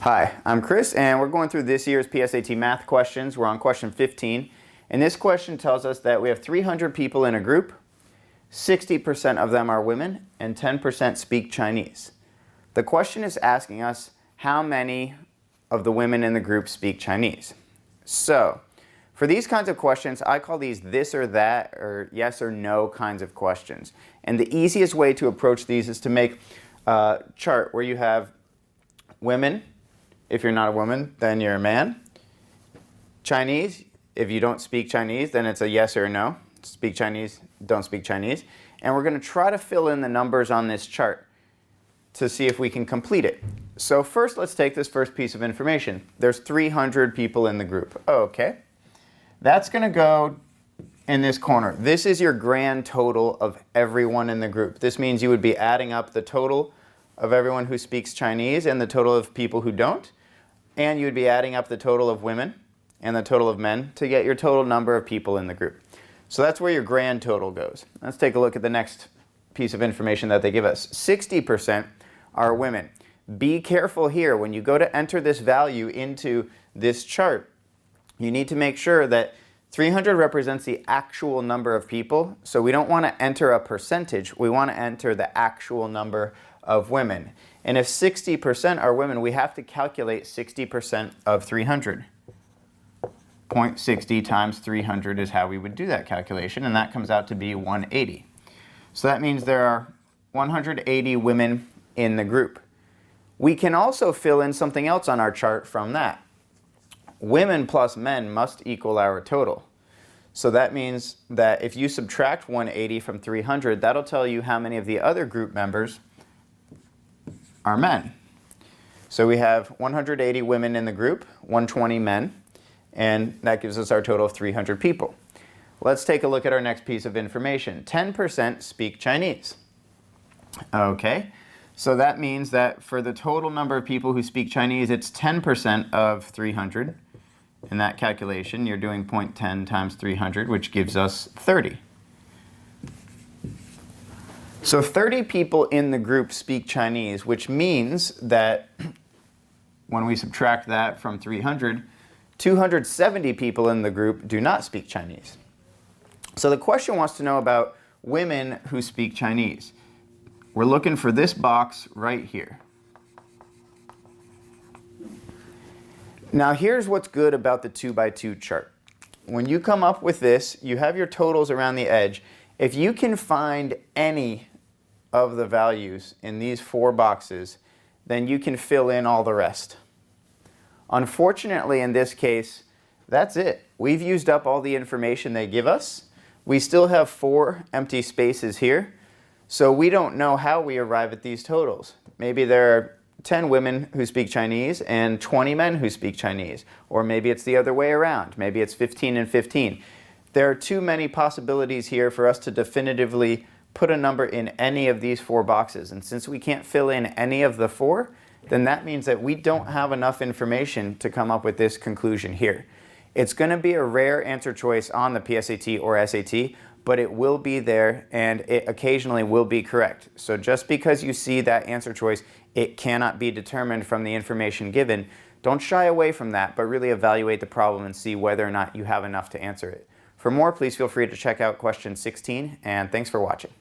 Hi, I'm Chris, and we're going through this year's PSAT math questions. We're on question 15, and this question tells us that we have 300 people in a group, 60% of them are women, and 10% speak Chinese. The question is asking us how many of the women in the group speak Chinese. So, for these kinds of questions, I call these this or that, or yes or no kinds of questions. And the easiest way to approach these is to make a chart where you have women. If you're not a woman, then you're a man. Chinese, if you don't speak Chinese, then it's a yes or a no. Speak Chinese, don't speak Chinese. And we're going to try to fill in the numbers on this chart to see if we can complete it. So first, let's take this first piece of information. There's 300 people in the group. Okay. That's going to go in this corner. This is your grand total of everyone in the group. This means you would be adding up the total of everyone who speaks Chinese and the total of people who don't. And you would be adding up the total of women and the total of men to get your total number of people in the group. So that's where your grand total goes. Let's take a look at the next piece of information that they give us. 60% are women. Be careful here. When you go to enter this value into this chart, you need to make sure that 300 represents the actual number of people. So we don't want to enter a percentage. We want to enter the actual number of women. And if 60% are women, we have to calculate 60% of 300. 0.60 times 300 is how we would do that calculation, and that comes out to be 180. So that means there are 180 women in the group. We can also fill in something else on our chart from that. Women plus men must equal our total. So that means that if you subtract 180 from 300, that'll tell you how many of the other group members are men. So we have 180 women in the group, 120 men, and that gives us our total of 300 people. Let's take a look at our next piece of information. 10% speak Chinese. Okay, so that means that for the total number of people who speak Chinese, it's 10% of 300. In that calculation, you're doing 0.10 times 300, which gives us 30. So 30 people in the group speak Chinese, which means that when we subtract that from 300, 270 people in the group do not speak Chinese. So the question wants to know about women who speak Chinese. We're looking for this box right here. Now here's what's good about the 2x2 chart. When you come up with this, you have your totals around the edge. If you can find any of the values in these four boxes, then you can fill in all the rest. Unfortunately, in this case, that's it. We've used up all the information they give us. We still have 4 empty spaces here, so we don't know how we arrive at these totals. Maybe there are 10 women who speak Chinese and 20 men who speak Chinese, or maybe it's the other way around. Maybe it's 15 and 15. There are too many possibilities here for us to definitively put a number in any of these 4 boxes. And since we can't fill in any of the 4, then that means that we don't have enough information to come up with this conclusion here. It's going to be a rare answer choice on the PSAT or SAT, but it will be there and it occasionally will be correct. So just because you see that answer choice, it cannot be determined from the information given. Don't shy away from that, but really evaluate the problem and see whether or not you have enough to answer it. For more, please feel free to check out question 16, and thanks for watching.